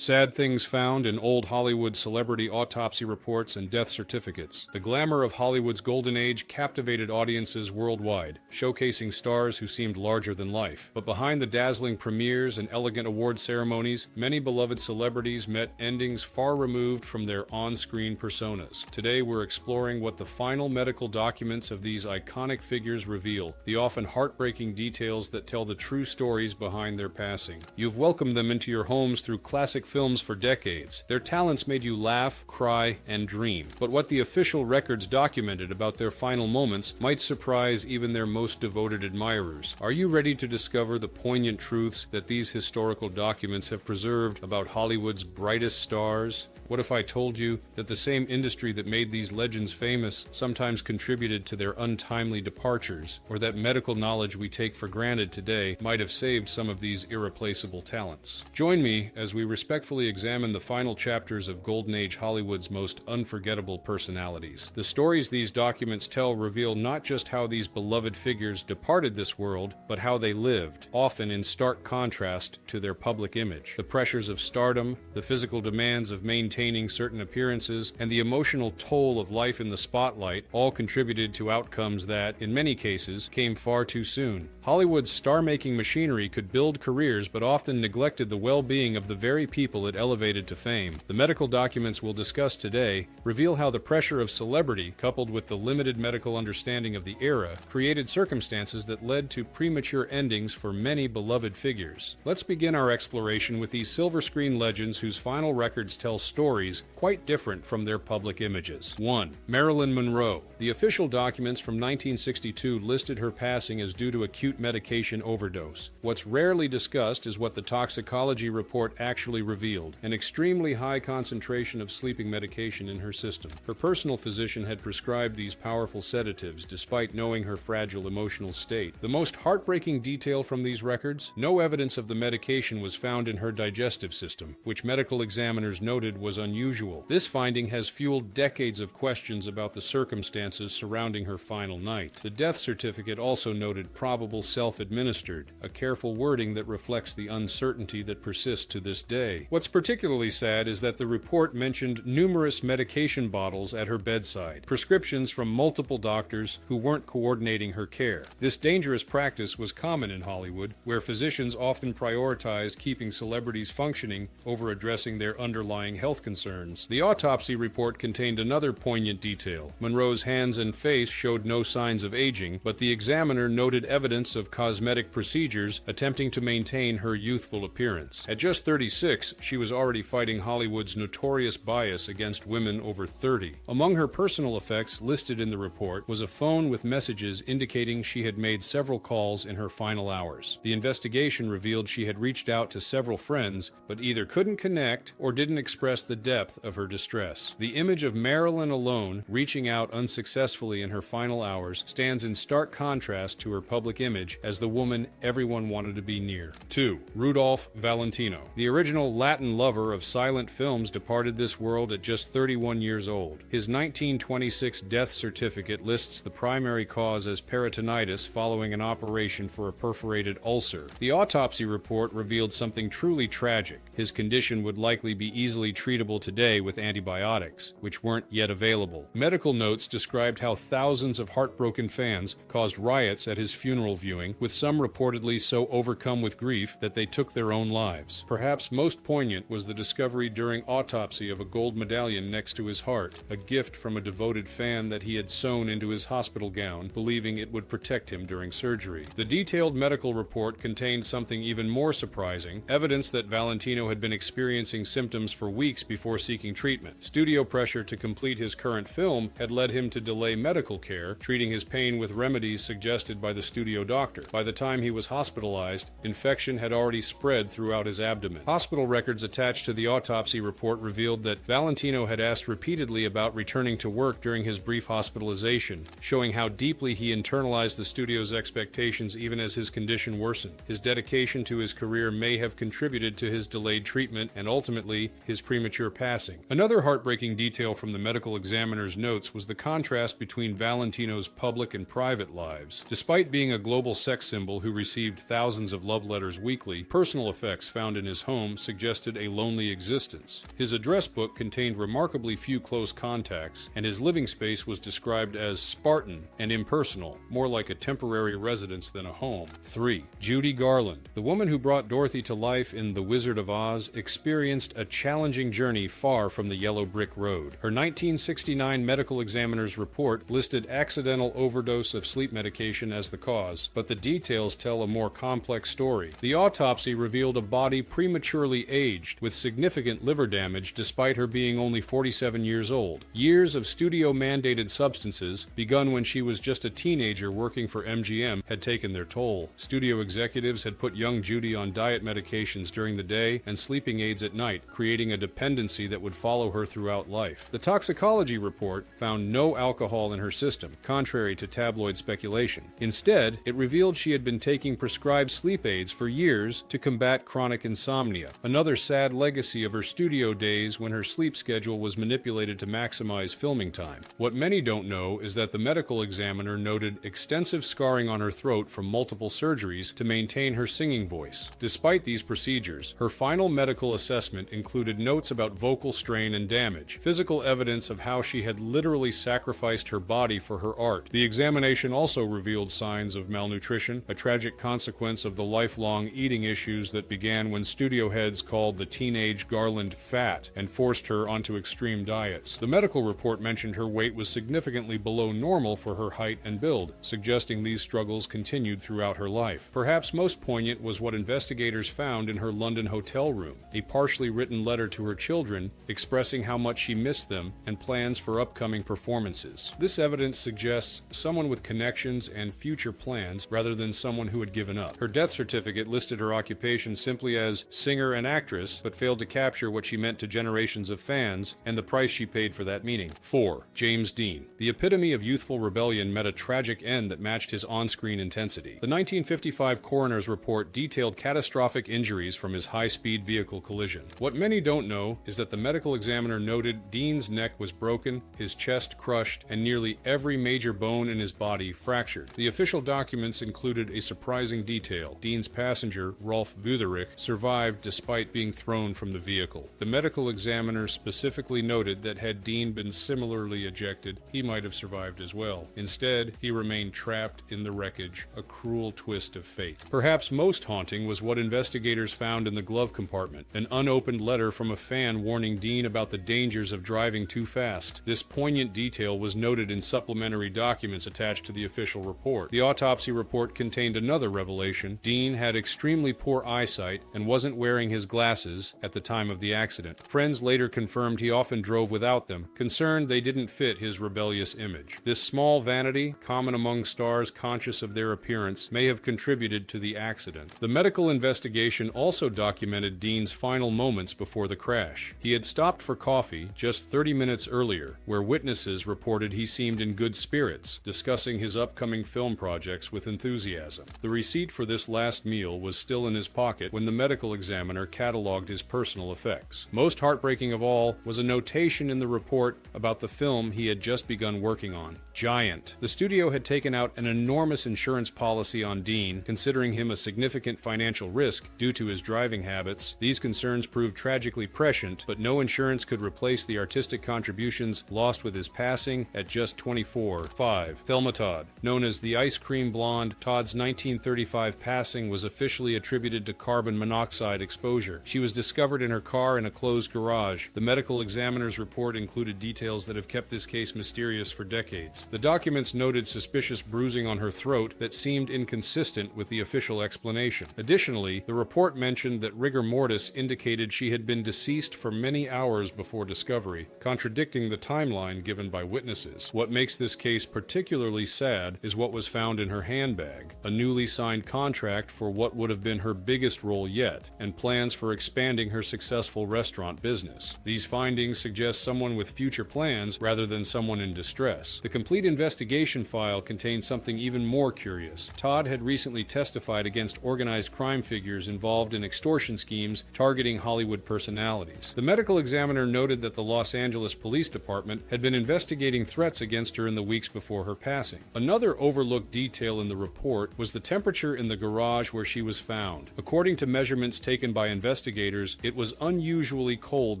Sad things found in old Hollywood celebrity autopsy reports and death certificates. The glamour of Hollywood's golden age captivated audiences worldwide, showcasing stars who seemed larger than life. But behind the dazzling premieres and elegant award ceremonies, many beloved celebrities met endings far removed from their on-screen personas. Today we're exploring what the final medical documents of these iconic figures reveal, the often heartbreaking details that tell the true stories behind their passing. You've welcomed them into your homes through classic films for decades. Their talents made you laugh, cry, and dream. But what the official records documented about their final moments might surprise even their most devoted admirers. Are you ready to discover the poignant truths that these historical documents have preserved about Hollywood's brightest stars? What if I told you that the same industry that made these legends famous sometimes contributed to their untimely departures, or that medical knowledge we take for granted today might have saved some of these irreplaceable talents? Join me as we respectfully examine the final chapters of Golden Age Hollywood's most unforgettable personalities. The stories these documents tell reveal not just how these beloved figures departed this world, but how they lived, often in stark contrast to their public image. The pressures of stardom, the physical demands of maintaining certain appearances, and the emotional toll of life in the spotlight all contributed to outcomes that, in many cases, came far too soon. Hollywood's star-making machinery could build careers but often neglected the well-being of the very people it elevated to fame. The medical documents we'll discuss today reveal how the pressure of celebrity, coupled with the limited medical understanding of the era, created circumstances that led to premature endings for many beloved figures. Let's begin our exploration with these silver screen legends whose final records tell stories quite different from their public images. 1. Marilyn Monroe. The official documents from 1962 listed her passing as due to acute medication overdose. What's rarely discussed is what the toxicology report actually revealed: an extremely high concentration of sleeping medication in her system. Her personal physician had prescribed these powerful sedatives despite knowing her fragile emotional state. The most heartbreaking detail from these records: no evidence of the medication was found in her digestive system, which medical examiners noted was unusual. This finding has fueled decades of questions about the circumstances surrounding her final night. The death certificate also noted probable self-administered, a careful wording that reflects the uncertainty that persists to this day. What's particularly sad is that the report mentioned numerous medication bottles at her bedside, prescriptions from multiple doctors who weren't coordinating her care. This dangerous practice was common in Hollywood, where physicians often prioritized keeping celebrities functioning over addressing their underlying health concerns. The autopsy report contained another poignant detail. Monroe's hands and face showed no signs of aging, but the examiner noted evidence of cosmetic procedures attempting to maintain her youthful appearance. At just 36, she was already fighting Hollywood's notorious bias against women over 30. Among her personal effects listed in the report was a phone with messages indicating she had made several calls in her final hours. The investigation revealed she had reached out to several friends, but either couldn't connect or didn't express the depth of her distress. The image of Marilyn alone, reaching out unsuccessfully in her final hours, stands in stark contrast to her public image as the woman everyone wanted to be near. 2. Rudolph Valentino. The original Latin lover of silent films departed this world at just 31 years old. His 1926 death certificate lists the primary cause as peritonitis following an operation for a perforated ulcer. The autopsy report revealed something truly tragic. His condition would likely be easily treatable today with antibiotics, which weren't yet available. Medical notes described how thousands of heartbroken fans caused riots at his funeral viewing, with some reportedly so overcome with grief that they took their own lives. Perhaps most poignant was the discovery during autopsy of a gold medallion next to his heart, a gift from a devoted fan that he had sewn into his hospital gown, believing it would protect him during surgery. The detailed medical report contained something even more surprising: evidence that Valentino had been experiencing symptoms for weeks before seeking treatment. Studio pressure to complete his current film had led him to delay medical care, treating his pain with remedies suggested by the studio doctor. By the time he was hospitalized, infection had already spread throughout his abdomen. Hospital records attached to the autopsy report revealed that Valentino had asked repeatedly about returning to work during his brief hospitalization, showing how deeply he internalized the studio's expectations even as his condition worsened. His dedication to his career may have contributed to his delayed treatment and ultimately his premature premature passing. Another heartbreaking detail from the medical examiner's notes was the contrast between Valentino's public and private lives. Despite being a global sex symbol who received thousands of love letters weekly, personal effects found in his home suggested a lonely existence. His address book contained remarkably few close contacts, and his living space was described as Spartan and impersonal, more like a temporary residence than a home. 3. Judy Garland. The woman who brought Dorothy to life in The Wizard of Oz experienced a challenging journey far from the yellow brick road. Her 1969 medical examiner's report listed accidental overdose of sleep medication as the cause, but the details tell a more complex story. The autopsy revealed a body prematurely aged, with significant liver damage despite her being only 47 years old. Years of studio-mandated substances, begun when she was just a teenager working for MGM, had taken their toll. Studio executives had put young Judy on diet medications during the day and sleeping aids at night, creating a dependency that would follow her throughout life. The toxicology report found no alcohol in her system, contrary to tabloid speculation. Instead, it revealed she had been taking prescribed sleep aids for years to combat chronic insomnia, another sad legacy of her studio days when her sleep schedule was manipulated to maximize filming time. What many don't know is that the medical examiner noted extensive scarring on her throat from multiple surgeries to maintain her singing voice. Despite these procedures, her final medical assessment included notes about vocal strain and damage, physical evidence of how she had literally sacrificed her body for her art. The examination also revealed signs of malnutrition, a tragic consequence of the lifelong eating issues that began when studio heads called the teenage Garland fat and forced her onto extreme diets. The medical report mentioned her weight was significantly below normal for her height and build, suggesting these struggles continued throughout her life. Perhaps most poignant was what investigators found in her London hotel room, a partially written letter to her children expressing how much she missed them and plans for upcoming performances. This evidence suggests someone with connections and future plans rather than someone who had given up. Her death certificate listed her occupation simply as singer and actress, but failed to capture what she meant to generations of fans and the price she paid for that meaning. 4. James Dean. The epitome of youthful rebellion met a tragic end that matched his on-screen intensity. The 1955 coroner's report detailed catastrophic injuries from his high-speed vehicle collision. What many don't know is that the medical examiner noted Dean's neck was broken, his chest crushed, and nearly every major bone in his body fractured. The official documents included a surprising detail. Dean's passenger, Rolf Wütherich, survived despite being thrown from the vehicle. The medical examiner specifically noted that had Dean been similarly ejected, he might have survived as well. Instead, he remained trapped in the wreckage, a cruel twist of fate. Perhaps most haunting was what investigators found in the glove compartment, an unopened letter from a fan warning Dean about the dangers of driving too fast. This poignant detail was noted in supplementary documents attached to the official report. The autopsy report contained another revelation. Dean had extremely poor eyesight and wasn't wearing his glasses at the time of the accident. Friends later confirmed he often drove without them, concerned they didn't fit his rebellious image. This small vanity, common among stars conscious of their appearance, may have contributed to the accident. The medical investigation also documented Dean's final moments before the crash. He had stopped for coffee just 30 minutes earlier, where witnesses reported he seemed in good spirits, discussing his upcoming film projects with enthusiasm. The receipt for this last meal was still in his pocket when the medical examiner cataloged his personal effects. Most heartbreaking of all was a notation in the report about the film he had just begun working on, Giant. The studio had taken out an enormous insurance policy on Dean, considering him a significant financial risk due to his driving habits. These concerns proved tragically prescient, but no insurance could replace the artistic contributions lost with his passing at just 24. 5. Thelma Todd. Known as the Ice Cream Blonde, Todd's 1935 passing was officially attributed to carbon monoxide exposure. She was discovered in her car in a closed garage. The medical examiner's report included details that have kept this case mysterious for decades. The documents noted suspicious bruising on her throat that seemed inconsistent with the official explanation. Additionally, the report mentioned that rigor mortis indicated she had been deceased for many hours before discovery, contradicting the timeline given by witnesses. What makes this case particularly sad is what was found in her handbag, a newly signed contract for what would have been her biggest role yet, and plans for expanding her successful restaurant business. These findings suggest someone with future plans rather than someone in distress. The complete investigation file contains something even more curious. Todd had recently testified against organized crime figures involved in extortion schemes targeting Hollywood personalities. 6. The medical examiner noted that the Los Angeles Police Department had been investigating threats against her in the weeks before her passing. Another overlooked detail in the report was the temperature in the garage where she was found. According to measurements taken by investigators, it was unusually cold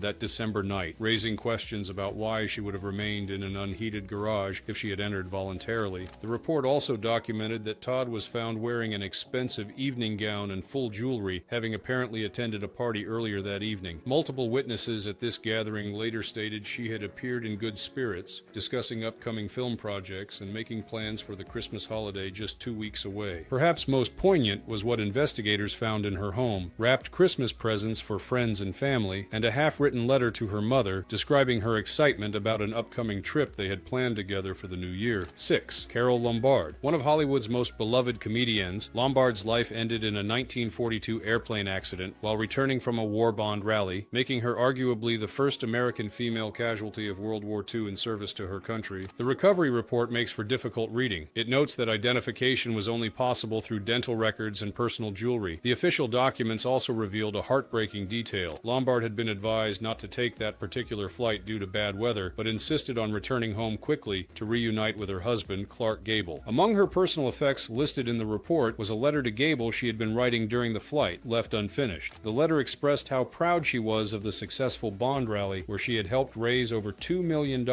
that December night, raising questions about why she would have remained in an unheated garage if she had entered voluntarily. The report also documented that Todd was found wearing an expensive evening gown and full jewelry, having apparently attended a party earlier that evening. Multiple witnesses at this gathering later stated she had appeared in good spirits, discussing upcoming film projects and making plans for the Christmas holiday just 2 weeks away. Perhaps most poignant was what investigators found in her home: wrapped Christmas presents for friends and family, and a half-written letter to her mother describing her excitement about an upcoming trip they had planned together for the new year. 6. Carole Lombard. One of Hollywood's most beloved comedians, Lombard's life ended in a 1942 airplane accident while returning from a war bond rally, making her arguably the first American female casualty of World War II in service to her country. The recovery report makes for difficult reading. It notes that identification was only possible through dental records and personal jewelry. The official documents also revealed a heartbreaking detail. Lombard had been advised not to take that particular flight due to bad weather, but insisted on returning home quickly to reunite with her husband, Clark Gable. Among her personal effects listed in the report was a letter to Gable she had been writing during the flight, left unfinished. The letter expressed how proud she was of the successful Bond rally where she had helped raise over $2 million,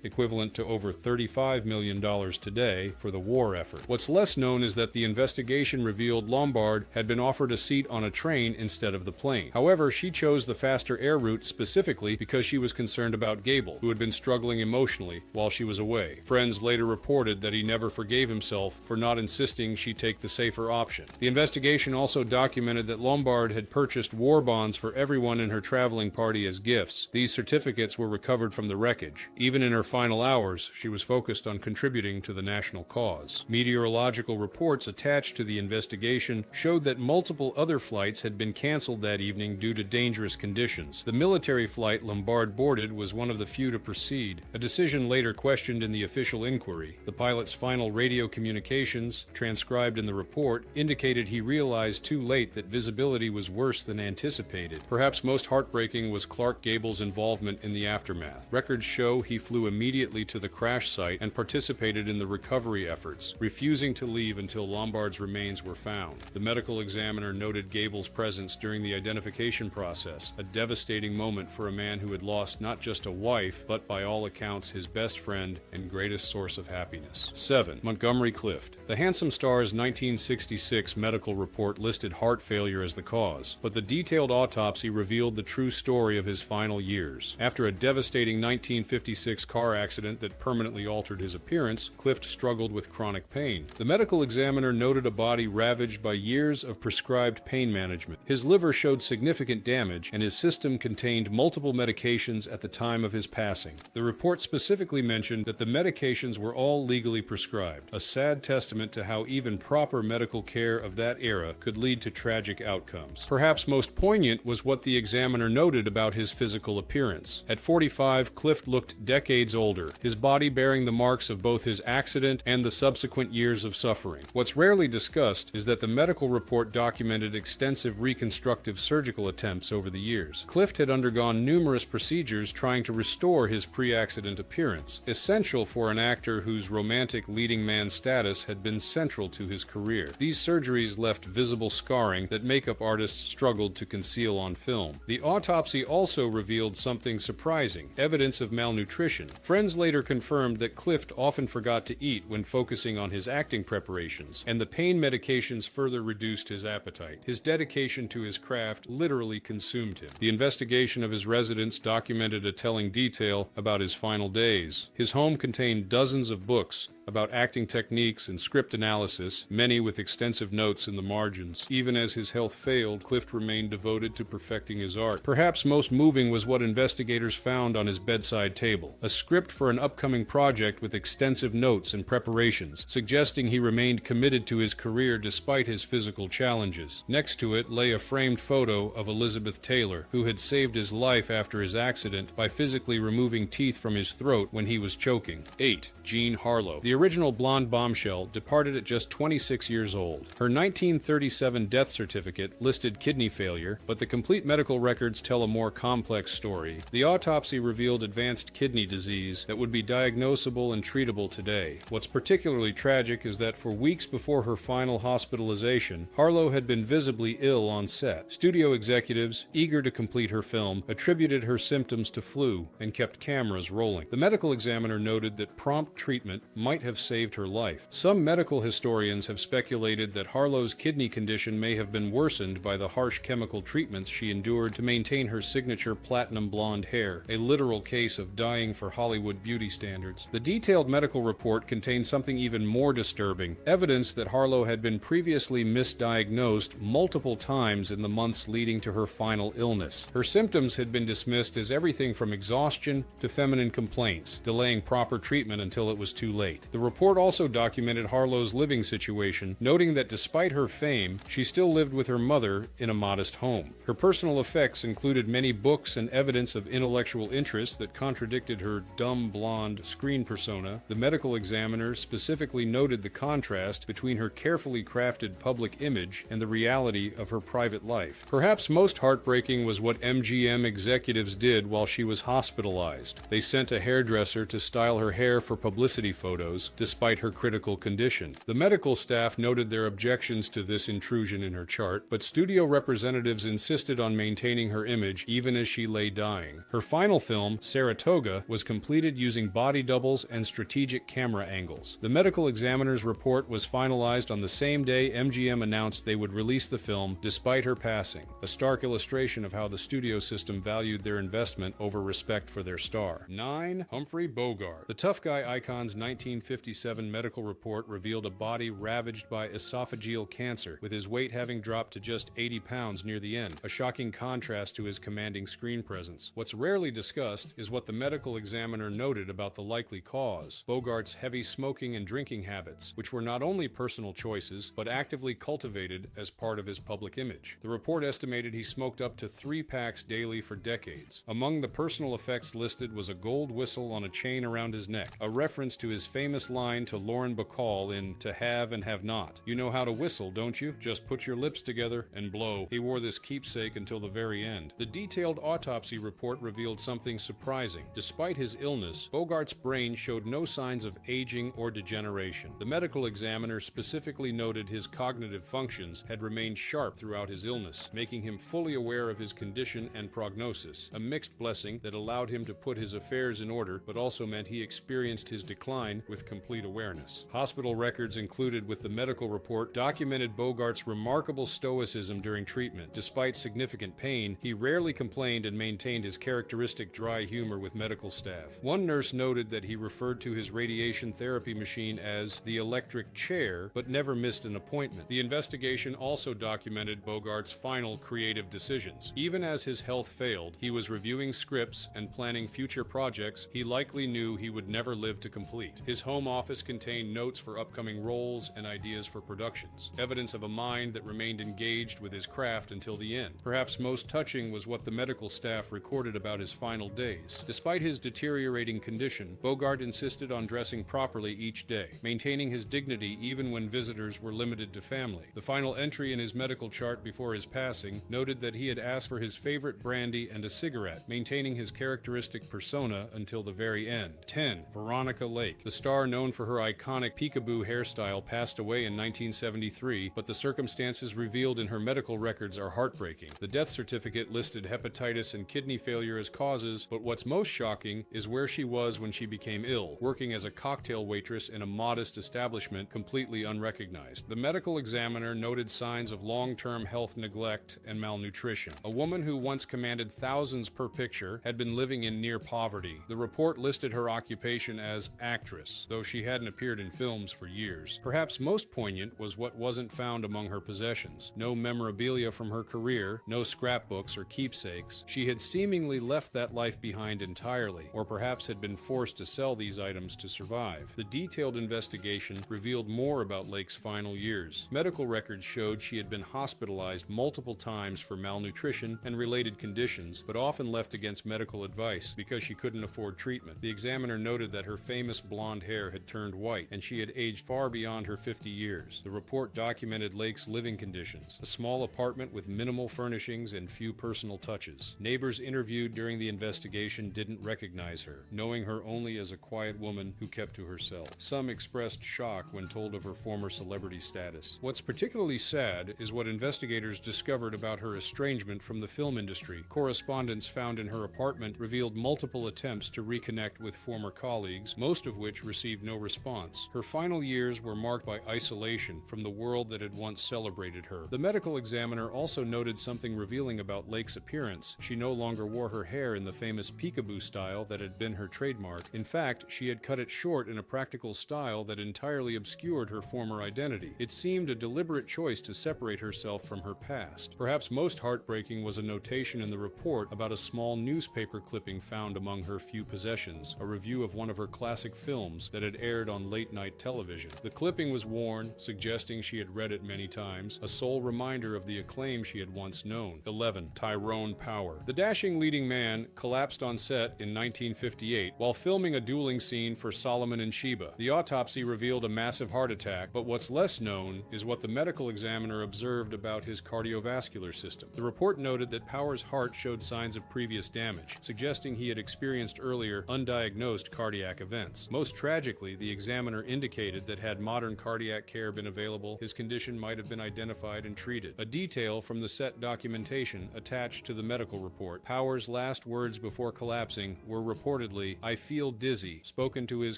equivalent to over $35 million today, for the war effort. What's less known is that the investigation revealed Lombard had been offered a seat on a train instead of the plane. However, she chose the faster air route specifically because she was concerned about Gable, who had been struggling emotionally while she was away. Friends later reported that he never forgave himself for not insisting she take the safer option. The investigation also documented that Lombard had purchased war bonds for everyone in her traveling party as gifts. These certificates were recovered from the wreckage. Even in her final hours, she was focused on contributing to the national cause. Meteorological reports attached to the investigation showed that multiple other flights had been canceled that evening due to dangerous conditions. The military flight Lombard boarded was one of the few to proceed, a decision later questioned in the official inquiry. The pilot's final radio communications, transcribed in the report, indicated he realized too late that visibility was worse than anticipated. Perhaps most heartbreaking was Clark Gable's involvement in the aftermath. Records show he flew immediately to the crash site and participated in the recovery efforts, refusing to leave until Lombard's remains were found. The medical examiner noted Gable's presence during the identification process, a devastating moment for a man who had lost not just a wife, but by all accounts his best friend and greatest source of happiness. 7. Montgomery Clift. The handsome star's 1966 medical report listed heart failure as the cause, but the detailed autopsy revealed the true story of his final years. After a devastating 1956 car accident that permanently altered his appearance, Clift struggled with chronic pain. The medical examiner noted a body ravaged by years of prescribed pain management. His liver showed significant damage, and his system contained multiple medications at the time of his passing. The report specifically mentioned that the medications were all legally prescribed, a sad testament to how even proper medical care of that era could lead to tragic outcomes. Perhaps most poignant was what the examiner noted about his physical appearance. At 45, Clift looked decades older, his body bearing the marks of both his accident and the subsequent years of suffering. What's rarely discussed is that the medical report documented extensive reconstructive surgical attempts over the years. Clift had undergone numerous procedures trying to restore his pre-accident appearance, essential for an actor whose romantic leading man status had been central to his career. These surgeries left visible scarring that makeup artists struggled to conceal on film. The autopsy also revealed something surprising: evidence of malnutrition. Friends later confirmed that Clift often forgot to eat when focusing on his acting preparations, and the pain medications further reduced his appetite. His dedication to his craft literally consumed him. The investigation of his residence documented a telling detail about his final days. His home contained dozens of books about acting techniques and script analysis, many with extensive notes in the margins. Even as his health failed, Clift remained devoted to perfecting his art. Perhaps most moving was what investigators found on his bedside table: a script for an upcoming project with extensive notes and preparations, suggesting he remained committed to his career despite his physical challenges. Next to it lay a framed photo of Elizabeth Taylor, who had saved his life after his accident by physically removing teeth from his throat when he was choking. 8. Jean Harlow. The original blonde bombshell departed at just 26 years old. Her 1937 death certificate listed kidney failure, but the complete medical records tell a more complex story. The autopsy revealed advanced kidney disease that would be diagnosable and treatable today. What's particularly tragic is that for weeks before her final hospitalization, Harlow had been visibly ill on set. Studio executives, eager to complete her film, attributed her symptoms to flu and kept cameras rolling. The medical examiner noted that prompt treatment might have saved her life. Some medical historians have speculated that Harlow's kidney condition may have been worsened by the harsh chemical treatments she endured to maintain her signature platinum blonde hair, a literal case of dying for Hollywood beauty standards. The detailed medical report contains something even more disturbing, evidence that Harlow had been previously misdiagnosed multiple times in the months leading to her final illness. Her symptoms had been dismissed as everything from exhaustion to feminine complaints, delaying proper treatment until it was too late. The report also documented Harlow's living situation, noting that despite her fame, she still lived with her mother in a modest home. Her personal effects included many books and evidence of intellectual interest that contradicted her dumb blonde screen persona. The medical examiner specifically noted the contrast between her carefully crafted public image and the reality of her private life. Perhaps most heartbreaking was what MGM executives did while she was hospitalized. They sent a hairdresser to style her hair for publicity photos, despite her critical condition. The medical staff noted their objections to this intrusion in her chart, but studio representatives insisted on maintaining her image even as she lay dying. Her final film, Saratoga, was completed using body doubles and strategic camera angles. The medical examiner's report was finalized on the same day MGM announced they would release the film despite her passing, a stark illustration of how the studio system valued their investment over respect for their star. 9. Humphrey Bogart. The tough guy icon's 1957 medical report revealed a body ravaged by esophageal cancer, with his weight having dropped to just 80 pounds near the end, a shocking contrast to his commanding screen presence. What's rarely discussed is what the medical examiner noted about the likely cause: Bogart's heavy smoking and drinking habits, which were not only personal choices, but actively cultivated as part of his public image. The report estimated he smoked up to 3 packs daily for decades. Among the personal effects listed was a gold whistle on a chain around his neck, a reference to his famous line to Lauren Bacall in To Have and Have Not. "You know how to whistle, don't you? Just put your lips together and blow." He wore this keepsake until the very end. The detailed autopsy report revealed something surprising. Despite his illness, Bogart's brain showed no signs of aging or degeneration. The medical examiner specifically noted his cognitive functions had remained sharp throughout his illness, making him fully aware of his condition and prognosis, a mixed blessing that allowed him to put his affairs in order, but also meant he experienced his decline with complete awareness. Hospital records included with the medical report documented Bogart's remarkable stoicism during treatment. Despite significant pain, he rarely complained and maintained his characteristic dry humor with medical staff. One nurse noted that he referred to his radiation therapy machine as the electric chair, but never missed an appointment. The investigation also documented Bogart's final creative decisions. Even as his health failed, he was reviewing scripts and planning future projects he likely knew he would never live to complete. His home office contained notes for upcoming roles and ideas for productions, evidence of a mind that remained engaged with his craft until the end. Perhaps most touching was what the medical staff recorded about his final days. Despite his deteriorating condition, Bogart insisted on dressing properly each day, maintaining his dignity even when visitors were limited to family. The final entry in his medical chart before his passing noted that he had asked for his favorite brandy and a cigarette, maintaining his characteristic persona until the very end. 10. Veronica Lake. The star known for her iconic peekaboo hairstyle passed away in 1973, but the circumstances revealed in her medical records are heartbreaking. The death certificate listed hepatitis and kidney failure as causes, but what's most shocking is where she was when she became ill, working as a cocktail waitress in a modest establishment completely unrecognized. The medical examiner noted signs of long-term health neglect and malnutrition. A woman who once commanded thousands per picture had been living in near poverty. The report listed her occupation as actress, though she hadn't appeared in films for years. Perhaps most poignant was what wasn't found among her possessions. No memorabilia from her career, no scrapbooks or keepsakes. She had seemingly left that life behind entirely, or perhaps had been forced to sell these items to survive. The detailed investigation revealed more about Lake's final years. Medical records showed she had been hospitalized multiple times for malnutrition and related conditions, but often left against medical advice because she couldn't afford treatment. The examiner noted that her famous blonde hair hair had turned white, and she had aged far beyond her 50 years. The report documented Lake's living conditions: a small apartment with minimal furnishings and few personal touches. Neighbors interviewed during the investigation didn't recognize her, knowing her only as a quiet woman who kept to herself. Some expressed shock when told of her former celebrity status. What's particularly sad is what investigators discovered about her estrangement from the film industry. Correspondence found in her apartment revealed multiple attempts to reconnect with former colleagues, most of which received no response. Her final years were marked by isolation from the world that had once celebrated her. The medical examiner also noted something revealing about Lake's appearance. She no longer wore her hair in the famous peekaboo style that had been her trademark. In fact, she had cut it short in a practical style that entirely obscured her former identity. It seemed a deliberate choice to separate herself from her past. Perhaps most heartbreaking was a notation in the report about a small newspaper clipping found among her few possessions, a review of one of her classic films that had aired on late-night television. The clipping was worn, suggesting she had read it many times, a sole reminder of the acclaim she had once known. 11. Tyrone Power. The dashing leading man collapsed on set in 1958 while filming a dueling scene for Solomon and Sheba. The autopsy revealed a massive heart attack, but what's less known is what the medical examiner observed about his cardiovascular system. The report noted that Power's heart showed signs of previous damage, suggesting he had experienced earlier undiagnosed cardiac events. Most tragically, the examiner indicated that had modern cardiac care been available, his condition might have been identified and treated. A detail from the set documentation attached to the medical report: Power's last words before collapsing were reportedly, "I feel dizzy," spoken to his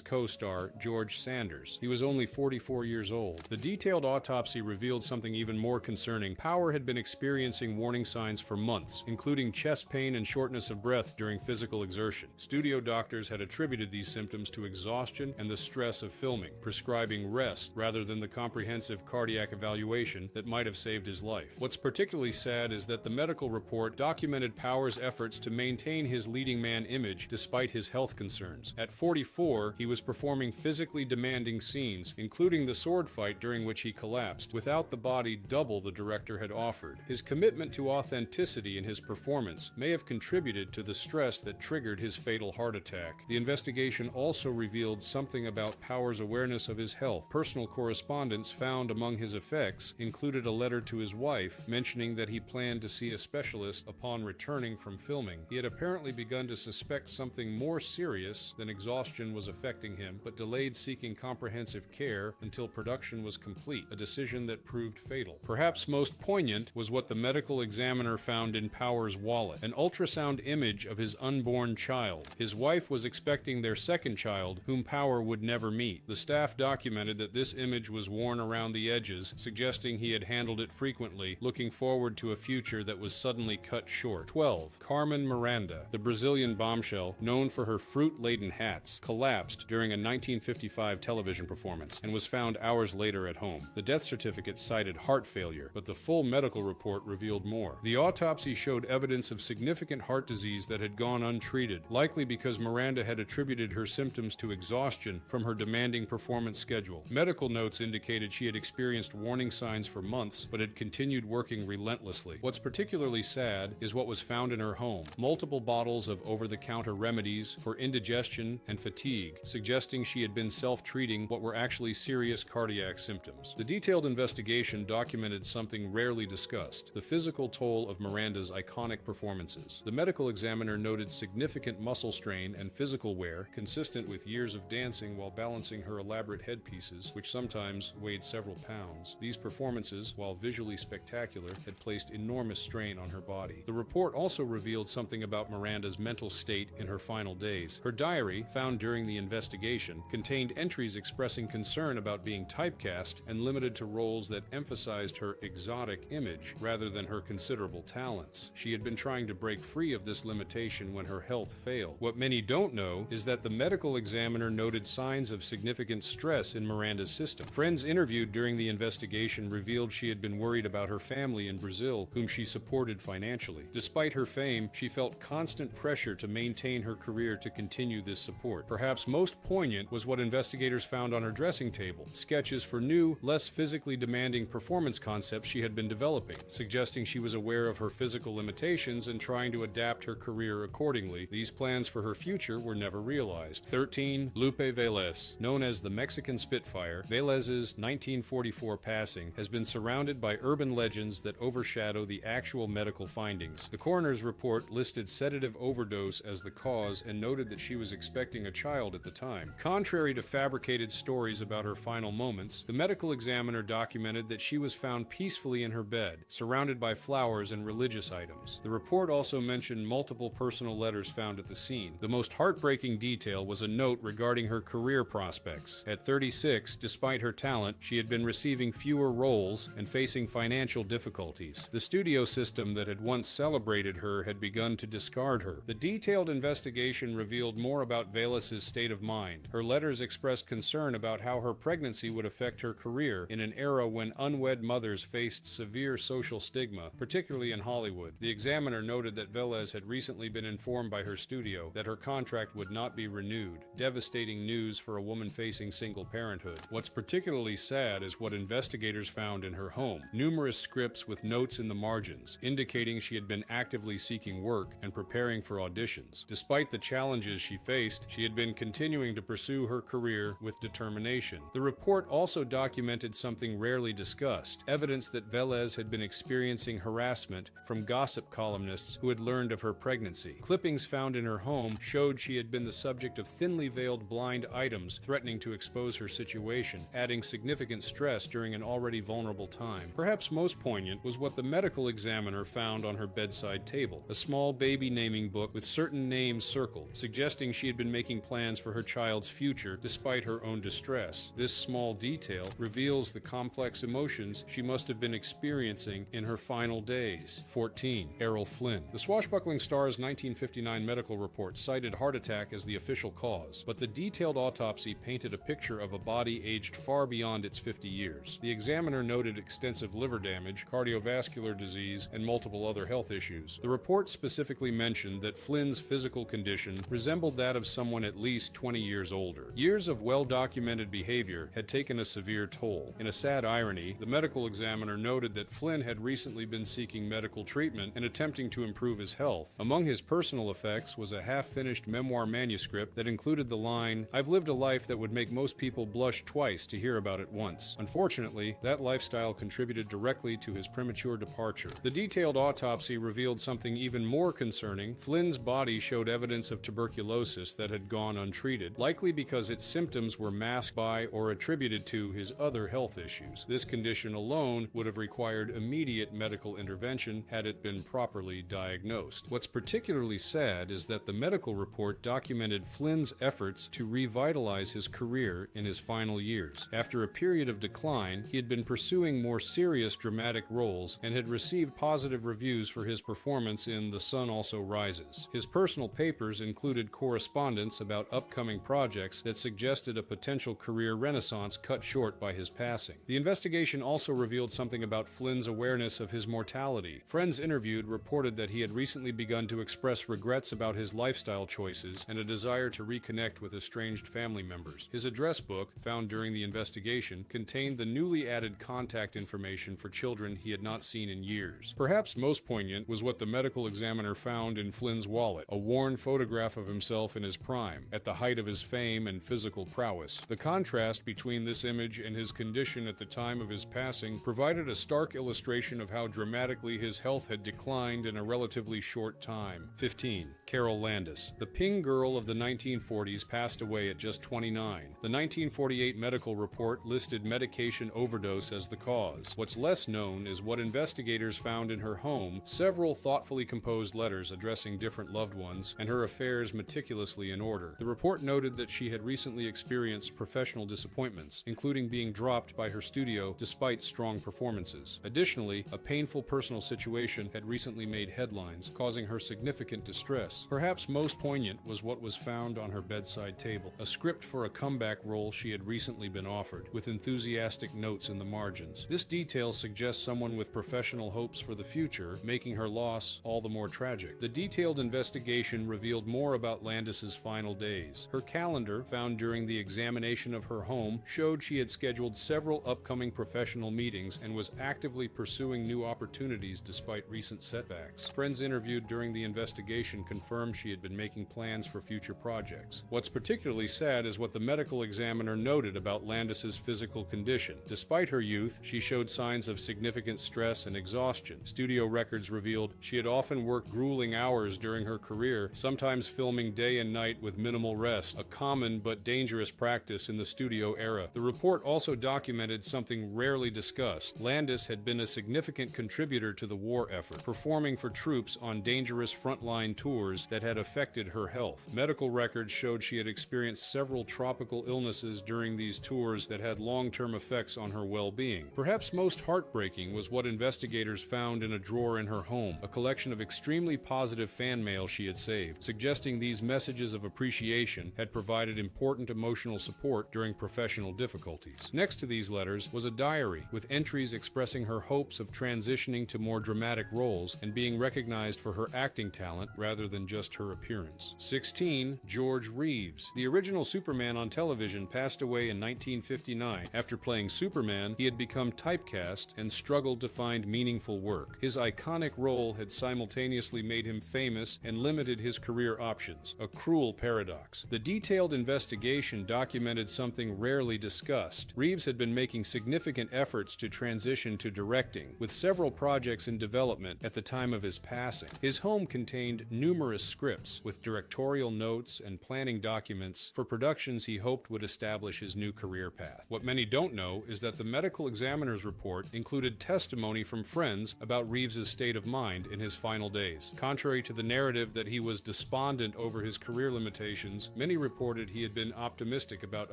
co-star, George Sanders. He was only 44 years old. The detailed autopsy revealed something even more concerning. Power had been experiencing warning signs for months, including chest pain and shortness of breath during physical exertion. Studio doctors had attributed these symptoms to exhaustion and the stress of filming, prescribing rest rather than the comprehensive cardiac evaluation that might have saved his life. What's particularly sad is that the medical report documented Power's efforts to maintain his leading man image despite his health concerns. At 44, he was performing physically demanding scenes, including the sword fight during which he collapsed, without the body double the director had offered. His commitment to authenticity in his performance may have contributed to the stress that triggered his fatal heart attack. The investigation also revealed something about Power's awareness of his health. Personal correspondence found among his effects included a letter to his wife mentioning that he planned to see a specialist upon returning from filming. He had apparently begun to suspect something more serious than exhaustion was affecting him, but delayed seeking comprehensive care until production was complete, a decision that proved fatal. Perhaps most poignant was what the medical examiner found in Power's wallet: an ultrasound image of his unborn child. His wife was expecting their second child, whom Power would never meet. The staff documented that this image was worn around the edges, suggesting he had handled it frequently, looking forward to a future that was suddenly cut short. 12. Carmen Miranda. The Brazilian bombshell, known for her fruit-laden hats, collapsed during a 1955 television performance and was found hours later at home. The death certificate cited heart failure, but the full medical report revealed more. The autopsy showed evidence of significant heart disease that had gone untreated, likely because Miranda had attributed her symptoms to exhaustion from her demanding performance schedule. Medical notes indicated she had experienced warning signs for months, but had continued working relentlessly. What's particularly sad is what was found in her home: multiple bottles of over-the-counter remedies for indigestion and fatigue, suggesting she had been self-treating what were actually serious cardiac symptoms. The detailed investigation documented something rarely discussed: the physical toll of Miranda's iconic performances. The medical examiner noted significant muscle strain and physical wear, consistent with years of dancing while balancing her elaborate headpieces, which sometimes weighed several pounds. These performances, while visually spectacular, had placed enormous strain on her body. The report also revealed something about Miranda's mental state in her final days. Her diary, found during the investigation, contained entries expressing concern about being typecast and limited to roles that emphasized her exotic image rather than her considerable talents. She had been trying to break free of this limitation when her health failed. What many don't know is that the medical examiner noted signs of significant stress in Miranda's system. Friends interviewed during the investigation revealed she had been worried about her family in Brazil, whom she supported financially. Despite her fame, she felt constant pressure to maintain her career to continue this support. Perhaps most poignant was what investigators found on her dressing table: sketches for new, less physically demanding performance concepts she had been developing, suggesting she was aware of her physical limitations and trying to adapt her career accordingly. These plans for her future were never realized. 13. Lupe Velez, known as the Mexican Spitfire, Velez's 1944 passing has been surrounded by urban legends that overshadow the actual medical findings. The coroner's report listed sedative overdose as the cause and noted that she was expecting a child at the time. Contrary to fabricated stories about her final moments, the medical examiner documented that she was found peacefully in her bed, surrounded by flowers and religious items. The report also mentioned multiple personal letters found at the scene. The most heartbreaking detail was a note regarding her career prospects. At 36, despite her talent, she had been receiving fewer roles and facing financial difficulties. The studio system that had once celebrated her had begun to discard her. The detailed investigation revealed more about Velez's state of mind. Her letters expressed concern about how her pregnancy would affect her career in an era when unwed mothers faced severe social stigma, particularly in Hollywood. The examiner noted that Velez had recently been informed by her studio that her contract would not be renewed. Devastating news for a woman facing single parenthood. What's particularly sad is what investigators found in her home. Numerous scripts with notes in the margins, indicating she had been actively seeking work and preparing for auditions. Despite the challenges she faced, she had been continuing to pursue her career with determination. The report also documented something rarely discussed, evidence that Velez had been experiencing harassment from gossip columnists who had learned of her pregnancy. Clippings found in her home showed she had been the subject of thinly veiled blind items threatening to expose her situation, adding significant stress during an already vulnerable time. Perhaps most poignant was what the medical examiner found on her bedside table, a small baby naming book with certain names circled, suggesting she had been making plans for her child's future despite her own distress. This small detail reveals the complex emotions she must have been experiencing in her final days. 14. Errol Flynn. The swashbuckling star's 1959 medical report cited heart attack as the official cause, but the detailed autopsy painted a picture of a body aged far beyond its 50 years. The examiner noted extensive liver damage, cardiovascular disease, and multiple other health issues. The report specifically mentioned that Flynn's physical condition resembled that of someone at least 20 years older. Years of well-documented behavior had taken a severe toll. In a sad irony, the medical examiner noted that Flynn had recently been seeking medical treatment and attempting to improve his health. Among his personal effects was a half-finished memoir manuscript that included the line, "I've lived a life that would make most people blush twice to hear about it once." Unfortunately, that lifestyle contributed directly to his premature departure. The detailed autopsy revealed something even more concerning. Flynn's body showed evidence of tuberculosis that had gone untreated, likely because its symptoms were masked by or attributed to his other health issues. This condition alone would have required immediate medical intervention had it been properly diagnosed. What's particularly sad is that the medical report documented Flynn's efforts to revitalize his career in his final years. After a period of decline, he had been pursuing more serious dramatic roles and had received positive reviews for his performance in The Sun Also Rises. His personal papers included correspondence about upcoming projects that suggested a potential career renaissance cut short by his passing. The investigation also revealed something about Flynn's awareness of his mortality. Friends interviewed reported that he had recently begun to express regrets about his lifestyle choices and a desire to reconnect with estranged family members. His address book, found during the investigation, contained the newly added contact information for children he had not seen in years. Perhaps most poignant was what the medical examiner found in Flynn's wallet, a worn photograph of himself in his prime, at the height of his fame and physical prowess. The contrast between this image and his condition at the time of his passing provided a stark illustration of how dramatically his health had declined in a relatively short time. 15. Carol Landis. The Ping girl of the 1940s passed away at just 29. The 1948 medical report listed medication overdose as the cause. What's less known is what investigators found in her home: several thoughtfully composed letters addressing different loved ones and her affairs meticulously in order. The report noted that she had recently experienced professional disappointments, including being dropped by her studio despite strong performances. Additionally, a painful personal situation had recently made headlines, causing her significant distress. Perhaps most poignant was what was found on her bedside table, a script for a comeback role she had recently been offered, with enthusiastic notes in the margins. This detail suggests someone with professional hopes for the future, making her loss all the more tragic. The detailed investigation revealed more about Landis's final days. Her calendar, found during the examination of her home, showed she had scheduled several upcoming professional meetings and was actively pursuing new opportunities despite recent setbacks. Friends interviewed during the investigation confirmed she had been making plans for future projects. What's particularly sad is what the medical examiner noted about Landis's physical condition. Despite her youth, she showed signs of significant stress and exhaustion. Studio records revealed she had often worked grueling hours during her career, sometimes filming day and night with minimal rest, a common but dangerous practice in the studio era. The report also documented something rarely discussed. Landis had been a significant contributor to the war effort, performing for troops on dangerous frontline tours that had affected her health. Medical records showed she had experienced several tropical illnesses during these tours that had long-term effects on her well-being. Perhaps most heartbreaking was what investigators found in a drawer in her home, a collection of extremely positive fan mail she had saved, suggesting these messages of appreciation had provided important emotional support during professional difficulties. Next to these letters was a diary with entries expressing her hopes of transitioning to more dramatic roles and being recognized for her acting talent rather than just her appearance. 16. George Reeves. The original Superman on television passed away in 1959. After playing Superman, he had become typecast and struggled to find meaningful work. His iconic role had simultaneously made him famous and limited his career options, a cruel paradox. The detailed investigation documented something rarely discussed. Reeves had been making significant efforts to transition to directing, with several projects in development at the time of his passing. His home contained numerous scripts, with directorial notes and planning documents for productions he hoped would establish his new career path. What many don't know is that the medical examiner's report included testimony from friends about Reeves's state of mind in his final days. Contrary to the narrative that he was despondent over his career limitations, many reported he had been optimistic about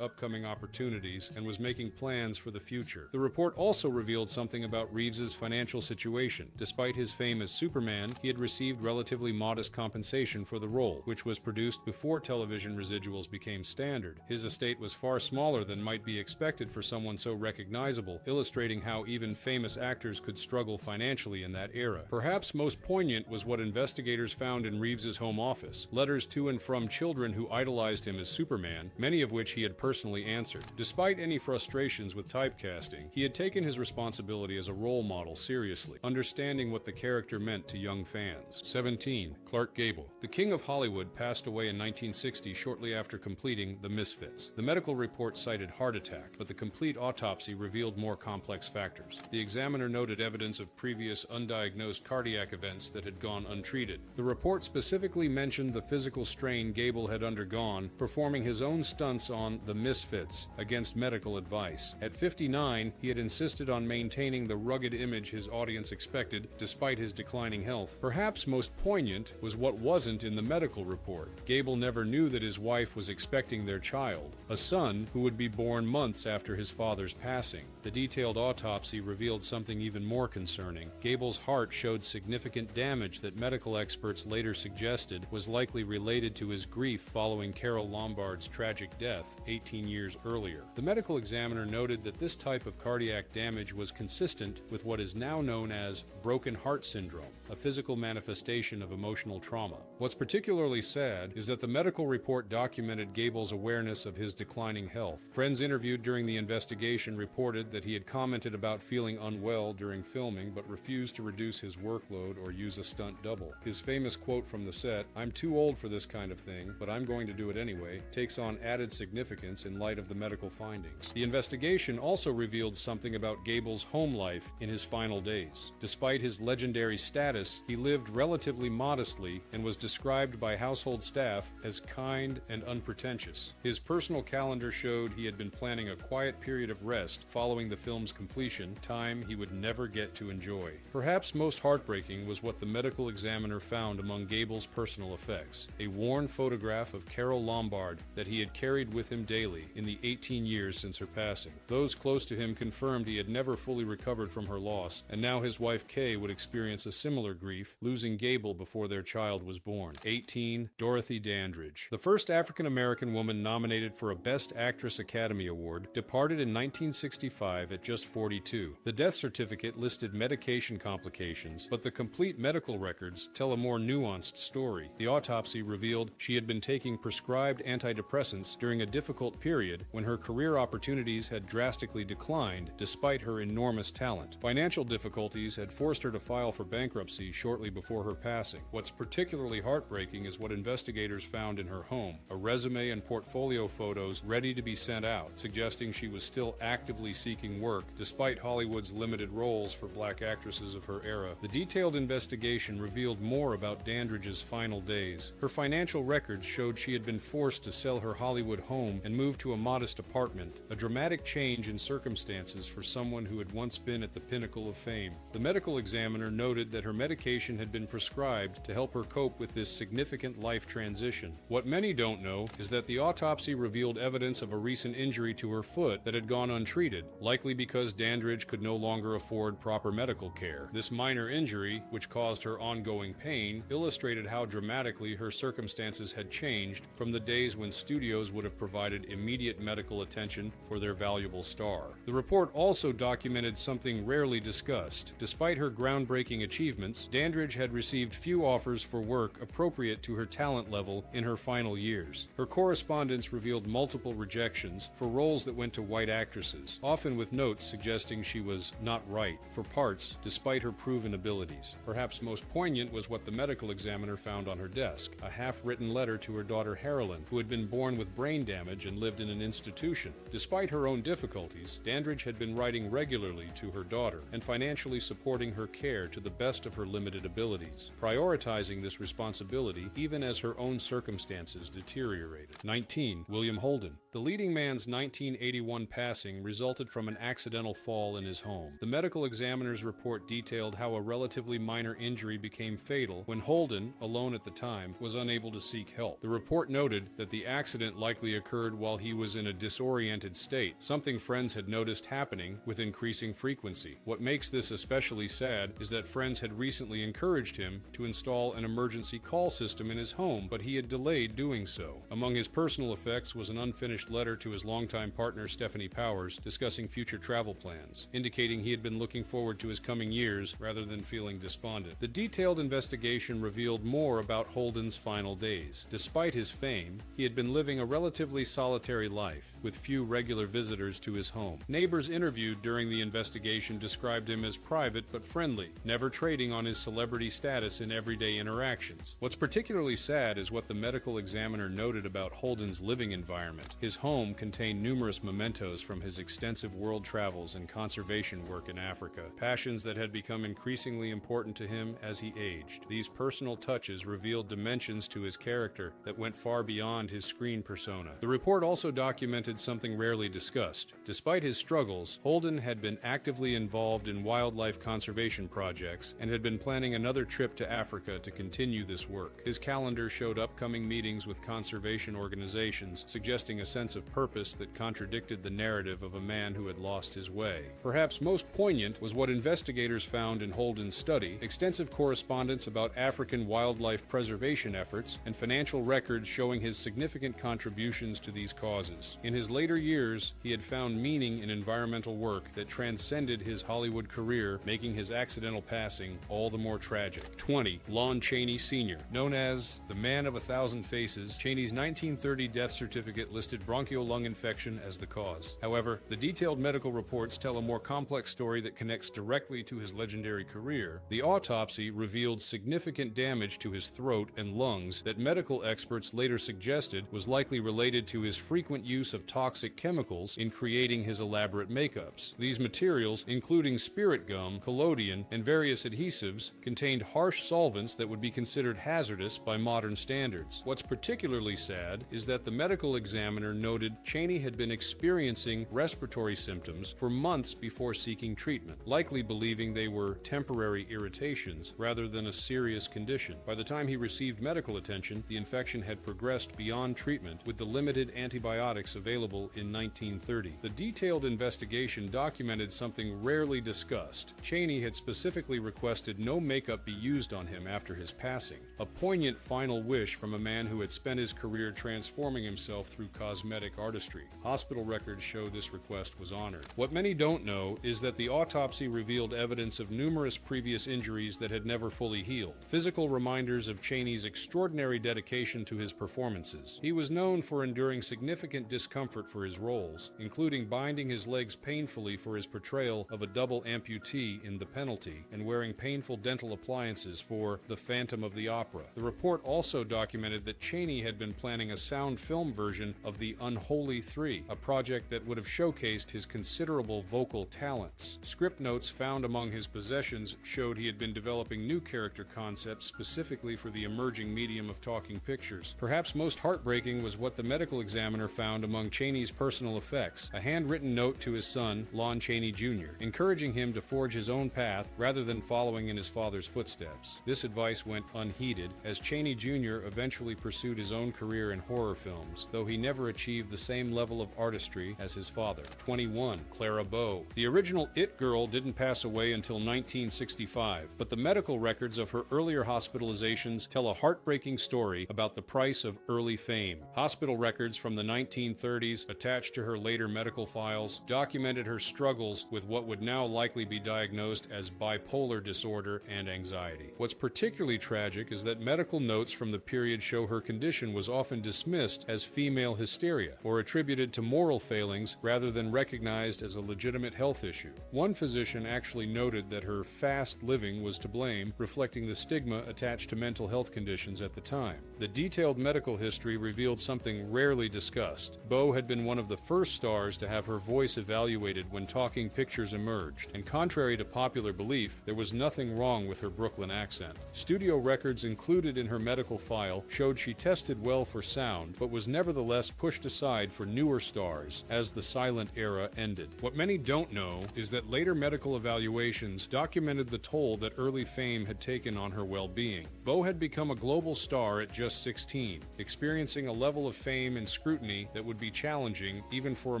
upcoming opportunities and was making plans for the future. The report also revealed something about Reeves's financial situation. Despite his fame as Superman, he had received relatively modest compensation for the role, which was produced before television residuals became standard. His estate was far smaller than might be expected for someone so recognizable, illustrating how even famous actors could struggle financially in that era. Perhaps most poignant was what investigators found in Reeves's home office: letters to and from children who idolized him as Superman, many of which he had personally answered. Despite any frustrations with typecasting, he had taken his responsibility as a role model seriously, understanding what the character meant to young fans. 17. Clark Gable. The King of Hollywood passed away in 1960 shortly after completing The Misfits. The medical report cited heart attack, but the complete autopsy revealed more complex factors. The examiner noted evidence of previous undiagnosed cardiac events that had gone untreated. The report specifically mentioned the physical strain Gable had undergone, performing his own stunts on The Misfits against medical advice. At 59, he had insisted on maintaining the rugged image his audience expected despite his declining health. Perhaps most poignant was what wasn't in the medical report. Gable never knew that his wife was expecting their child, a son who would be born months after his father's passing. The detailed autopsy revealed something even more concerning. Gable's heart showed significant damage that medical experts later suggested was likely related to his grief following Carole Lombard's tragic death 18 years earlier. The medical examiner noted that this type of cardiac damage was consistent with what is now known as broken heart syndrome, a physical manifestation of emotional trauma. What's particularly sad is that the medical report documented Gable's awareness of his declining health. Friends interviewed during the investigation reported that he had commented about feeling unwell during filming but refused to reduce his workload or use a stunt double. His famous quote from the set, "I'm too old for this kind of thing, but I'm going to do it anyway," takes on added significance in light of the medical findings. The investigation also revealed something about Gable's home life in his final days. Despite his legendary status, he lived relatively modestly and was described by household staff as kind and unpretentious. His personal calendar showed he had been planning a quiet period of rest following the film's completion, time he would never get to enjoy. Perhaps most heartbreaking was what the medical examiner found among Gable's personal effects: a worn photograph of Carole Lombard that he had carried with him daily in the 18 years since her passing. Those close to him confirmed he had never fully recovered from her loss, and now his wife Kay would experience a similar grief, losing Gable before their child was born. 18. Dorothy Dandridge. The first African-American woman nominated for a Best Actress Academy Award departed in 1965 at just 42. The death certificate listed medication complications, but the complete medical records tell a more nuanced story. The autopsy revealed she had been taking prescribed antidepressants during a difficult period when her career opportunities had drastically declined despite her enormous talent. Financial difficulties had forced her to file for bankruptcy shortly before her passing. What's particularly heartbreaking is what investigators found in her home: a resume resume and portfolio photos ready to be sent out, suggesting she was still actively seeking work despite Hollywood's limited roles for black actresses of her era. The detailed investigation revealed more about Dandridge's final days. Her financial records showed she had been forced to sell her Hollywood home and move to a modest apartment, a dramatic change in circumstances for someone who had once been at the pinnacle of fame. The medical examiner noted that her medication had been prescribed to help her cope with this significant life transition. What many don't know is that the autopsy revealed evidence of a recent injury to her foot that had gone untreated, likely because Dandridge could no longer afford proper medical care. This minor injury, which caused her ongoing pain, illustrated how dramatically her circumstances had changed from the days when studios would have provided immediate medical attention for their valuable star. The report also documented something rarely discussed. Despite her groundbreaking achievements, Dandridge had received few offers for work appropriate to her talent level in her final years. Her correspondence revealed multiple rejections for roles that went to white actresses, often with notes suggesting she was not right for parts despite her proven abilities. Perhaps most poignant was what the medical examiner found on her desk, a half-written letter to her daughter Harolyn, who had been born with brain damage and lived in an institution. Despite her own difficulties, Dandridge had been writing regularly to her daughter and financially supporting her care to the best of her limited abilities, prioritizing this responsibility even as her own circumstances deteriorated. 19. William Holden. The leading man's 1981 passing resulted from an accidental fall in his home. The medical examiner's report detailed how a relatively minor injury became fatal when Holden, alone at the time, was unable to seek help. The report noted that the accident likely occurred while he was in a disoriented state, something friends had noticed happening with increasing frequency. What makes this especially sad is that friends had recently encouraged him to install an emergency call system in his home, but he had delayed doing so. Among his personal effects was an unfinished letter to his longtime partner Stephanie Powers discussing future travel plans, indicating he had been looking forward to his coming years rather than feeling despondent. The detailed investigation revealed more about Holden's final days. Despite his fame, he had been living a relatively solitary life, with few regular visitors to his home. Neighbors interviewed during the investigation described him as private but friendly, never trading on his celebrity status in everyday interactions. What's particularly sad is what the medical examiner noted about Holden's living environment. His home contained numerous mementos from his extensive world travels and conservation work in Africa, passions that had become increasingly important to him as he aged. These personal touches revealed dimensions to his character that went far beyond his screen persona. The report also documented something rarely discussed. Despite his struggles, Holden had been actively involved in wildlife conservation projects and had been planning another trip to Africa to continue this work. His calendar showed upcoming meetings with conservation organizations, suggesting a sense of purpose that contradicted the narrative of a man who had lost his way. Perhaps most poignant was what investigators found in Holden's study: extensive correspondence about African wildlife preservation efforts and financial records showing his significant contributions to these causes. In his later years, he had found meaning in environmental work that transcended his Hollywood career, making his accidental passing all the more tragic. 20. Lon Chaney Sr. Known as the Man of a Thousand Faces, Chaney's 1930 death certificate listed bronchial lung infection as the cause. However, the detailed medical reports tell a more complex story that connects directly to his legendary career. The autopsy revealed significant damage to his throat and lungs that medical experts later suggested was likely related to his frequent use of toxic chemicals in creating his elaborate makeups. These materials, including spirit gum, collodion, and various adhesives, contained harsh solvents that would be considered hazardous by modern standards. What's particularly sad is that the medical examiner noted Chaney had been experiencing respiratory symptoms for months before seeking treatment, likely believing they were temporary irritations rather than a serious condition. By the time he received medical attention, the infection had progressed beyond treatment with the limited antibiotics available in 1930. The detailed investigation documented something rarely discussed. Chaney had specifically requested no makeup be used on him after his passing, a poignant final wish from a man who had spent his career transforming himself through cosmetic artistry. Hospital records show this request was honored. What many don't know is that the autopsy revealed evidence of numerous previous injuries that had never fully healed, physical reminders of Chaney's extraordinary dedication to his performances. He was known for enduring significant discomfort for his roles, including binding his legs painfully for his portrayal of a double amputee in The Penalty and wearing painful dental appliances for The Phantom of the Opera. The report also documented that Chaney had been planning planning a sound film version of The Unholy Three, a project that would have showcased his considerable vocal talents. Script notes found among his possessions showed he had been developing new character concepts specifically for the emerging medium of talking pictures. Perhaps most heartbreaking was what the medical examiner found among Chaney's personal effects, a handwritten note to his son, Lon Chaney Jr., encouraging him to forge his own path rather than following in his father's footsteps. This advice went unheeded, as Chaney Jr. eventually pursued his own career in horror films, though he never achieved the same level of artistry as his father. 21. Clara Bow. The original It Girl didn't pass away until 1965, but the medical records of her earlier hospitalizations tell a heartbreaking story about the price of early fame. Hospital records from the 1930s attached to her later medical files documented her struggles with what would now likely be diagnosed as bipolar disorder and anxiety. What's particularly tragic is that medical notes from the period show her condition was often dismissed as female hysteria or attributed to moral failings rather than recognized as a legitimate health issue. One physician actually noted that her fast living was to blame, reflecting the stigma attached to mental health conditions at the time. The detailed medical history revealed something rarely discussed. Bow had been one of the first stars to have her voice evaluated when talking pictures emerged, and contrary to popular belief, there was nothing wrong with her Brooklyn accent. Studio records included in her medical file showed she tested well for sound, but was nevertheless pushed aside for newer stars as the silent era ended. What many don't know is that later medical evaluations documented the toll that early fame had taken on her well-being. Bow had become a global star at just 16, experiencing a level of fame and scrutiny that would be challenging even for a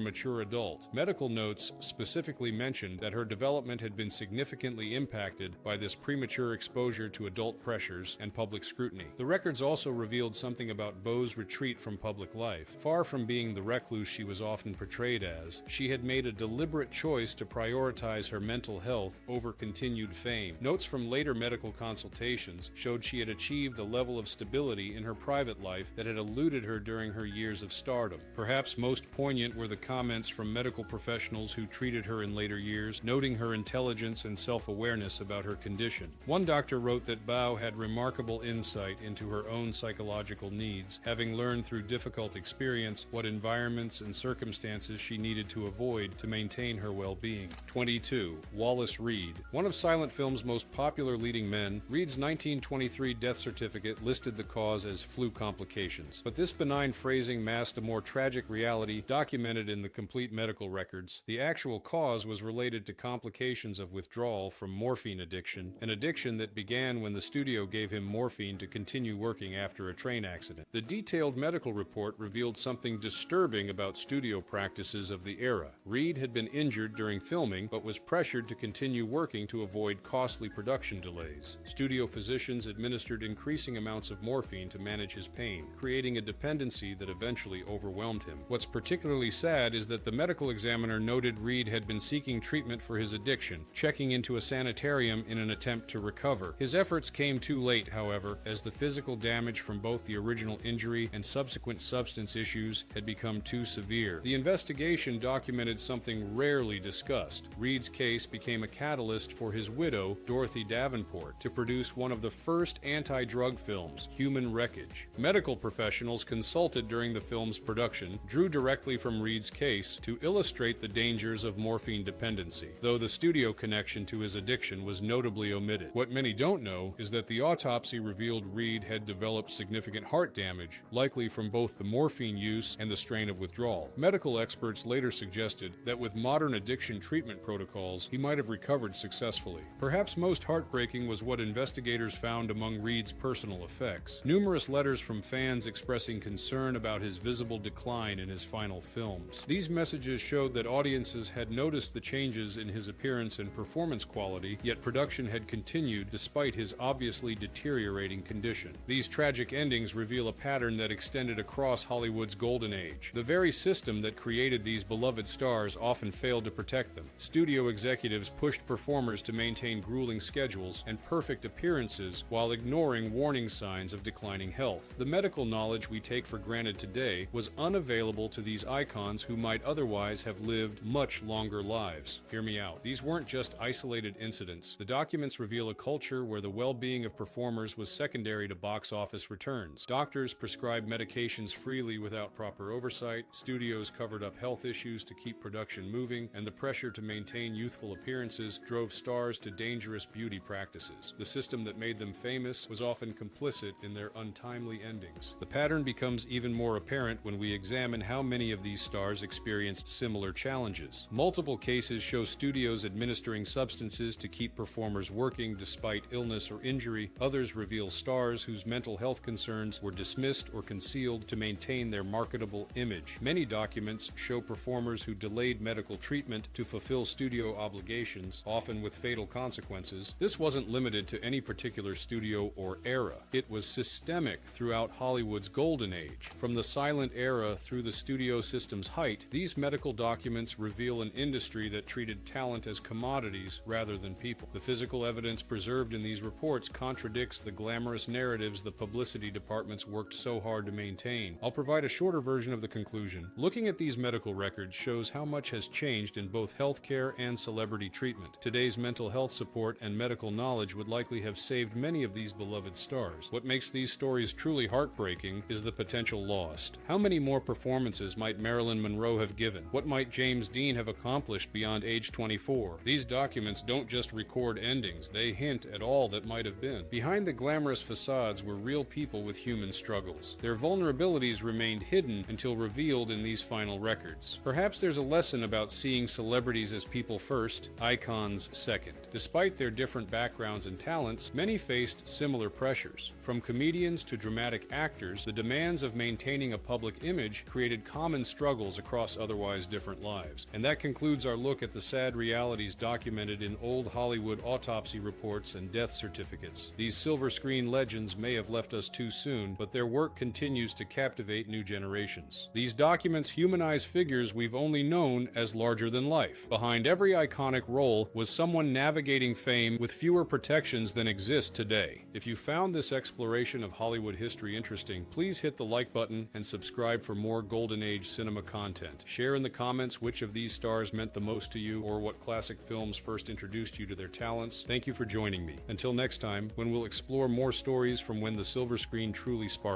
mature adult. Medical notes specifically mentioned that her development had been significantly impacted by this premature exposure to adult pressures and public scrutiny. The records also revealed something about Bow's retreat from public life. Far from being the recluse she was often portrayed as, she had made a deliberate choice to prioritize her mental health over continued fame. Notes from later medical consultations showed she had achieved a level of stability in her private life that had eluded her during her years of stardom. Perhaps most poignant were the comments from medical professionals who treated her in later years, noting her intelligence and self-awareness about her condition. One doctor wrote that Bow had remarkable insight into her own psychological needs, having learned through difficult experience what environments and circumstances she needed to avoid to maintain her well-being. 22. Wallace Reid. One of silent film's most popular leading men, Reid's 1923 death certificate listed the cause as flu complications, but this benign phrasing masked a more tragic reality documented in the complete medical records. The actual cause was related to complications of withdrawal from morphine addiction, an addiction that began when the studio gave him morphine to continue working after a train accident. The detailed medical report revealed something disturbing about studio practices of the era. Reid had been injured during filming, but was pressured to continue working to avoid costly production delays. Studio physicians administered increasing amounts of morphine to manage his pain, creating a dependency that eventually overwhelmed him. What's particularly sad is that the medical examiner noted Reid had been seeking treatment for his addiction, checking into a sanitarium in an attempt to recover. His efforts came too late, however, as the physical damage from both the original injury and subsequent substance issues had become too severe. The investigation documented something rarely discussed. Reid's case became a catalyst for his widow, Dorothy Davenport, to produce one of the first anti-drug films, Human Wreckage. Medical professionals consulted during the film's production drew directly from Reid's case to illustrate the dangers of morphine dependency, though the studio connection to his addiction was notably omitted. What many don't know is that the autopsy revealed Reid had developed significant heart damage, likely from both the morphine use and the strain of withdrawal. Medical experts later suggested that with modern addiction treatment protocols, he might have recovered successfully. Perhaps most heartbreaking was what investigators found among Reid's personal effects. Numerous letters from fans expressing concern about his visible decline in his final films. These messages showed that audiences had noticed the changes in his appearance and performance quality, yet production had continued despite his obviously deteriorating condition. These tragic endings reveal a pattern that extended across Hollywood's golden age. The very system that created these beloved stars often failed to protect them. Studio executives pushed performers to maintain grueling schedules and perfect appearances while ignoring warning signs of declining health. The medical knowledge we take for granted today was unavailable to these icons who might otherwise have lived much longer lives. Hear me out. These weren't just isolated incidents. The documents reveal a culture where the well-being of performers was secondary to box office returns. Doctors prescribed prescribed medications freely without proper oversight, studios covered up health issues to keep production moving, and the pressure to maintain youthful appearances drove stars to dangerous beauty practices. The system that made them famous was often complicit in their untimely endings. The pattern becomes even more apparent when we examine how many of these stars experienced similar challenges. Multiple cases show studios administering substances to keep performers working despite illness or injury. Others reveal stars whose mental health concerns were dismissed or concealed to maintain their marketable image. Many documents show performers who delayed medical treatment to fulfill studio obligations, often with fatal consequences. This wasn't limited to any particular studio or era. It was systemic throughout Hollywood's golden age. From the silent era through the studio system's height, these medical documents reveal an industry that treated talent as commodities rather than people. The physical evidence preserved in these reports contradicts the glamorous narratives the publicity departments worked so hard to maintain. I'll provide a shorter version of the conclusion. Looking at these medical records shows how much has changed in both healthcare and celebrity treatment. Today's mental health support and medical knowledge would likely have saved many of these beloved stars. What makes these stories truly heartbreaking is the potential lost. How many more performances might Marilyn Monroe have given? What might James Dean have accomplished beyond age 24? These documents don't just record endings, they hint at all that might have been. Behind the glamorous facades were real people with human struggles. Their vulnerabilities remained hidden until revealed in these final records. Perhaps there's a lesson about seeing celebrities as people first, icons second. Despite their different backgrounds and talents, many faced similar pressures. From comedians to dramatic actors, the demands of maintaining a public image created common struggles across otherwise different lives. And that concludes our look at the sad realities documented in old Hollywood autopsy reports and death certificates. These silver screen legends may have left us too soon, but their work continues to captivate new generations. These documents humanize figures we've only known as larger than life. Behind every iconic role was someone navigating fame with fewer protections than exist today. If you found this exploration of Hollywood history interesting, please hit the like button and subscribe for more Golden Age cinema content. Share in the comments which of these stars meant the most to you or what classic films first introduced you to their talents. Thank you for joining me. Until next time, when we'll explore more stories from when the silver screen truly sparkled.